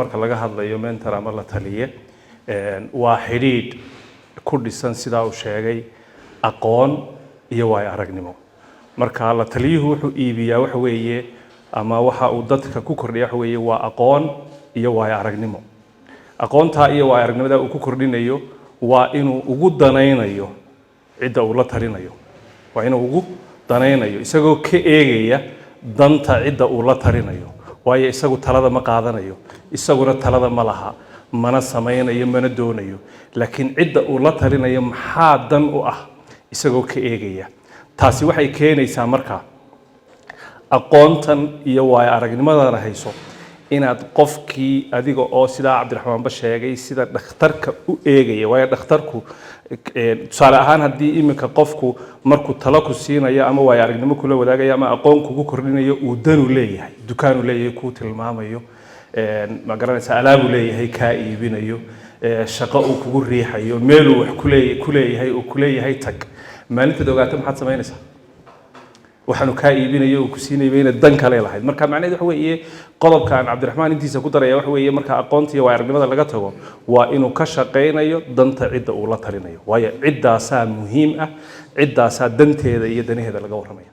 marka laga hadlayo mentor ama la taliye waa xidhiidh ku dhisan sidaa uu sheegay aqoon iyo waay aragnimo marka la taliyuhu wuxuu iibiyaa waxa weeye ama waxa uu dadka ku kordhiya waxa weeye waa aqoon iyo waay aragnimo aqoonta iyo waay aragnimada uu ku kordhinayo waa inuu ugu danaynayo cidda uu la talinayo waa inuu ugu danaynayo isagoo ka eegaya danta cidda uu la talinayo waayo isagu talada ma qaadanayo isaguna talada ma laha mana samaynayo mana doonayo laakiin cidda uu la talinayo maxaa dan u ah isagoo ka eegaya taasi waxay keenaysaa markaa aqoontan iyo waay aragnimadana hayso inaad qofkii adiga oo sida Cabdiraxmaan ba sheegay sida dhakhtarka u eegaya waayo dhakhtarku tusaale ahaan haddii iminka qofku markuu talo ku siinayo ama waay aragnimo kula wadaagayo ama aqoon kugu kordhinayo uu dan u leeyahay dukaan u leeyahay ku tilmaamayo ma garanaysaa alaab uu leeyahay ka iibinayo shaqo uu kugu riixayo meel uu wax ku leeyahay oo ku leeyahay tag maalinta ogaata maxaad samaynaysaa waxaanu ka iibinayo oo ku siinayay in dan kale lahayd marka macnaheedu waxa weeye qodobkan Cabdiraxmaan intiisa ku daraya waxa weeye marka aqoonta iyo aragnimada laga tago waa inuu ka shaqeynayo danta cidda uu la talinayo waayo ciddaasaa muhiim ah ciddaasaa danteeda iyo danaheeda laga warramayo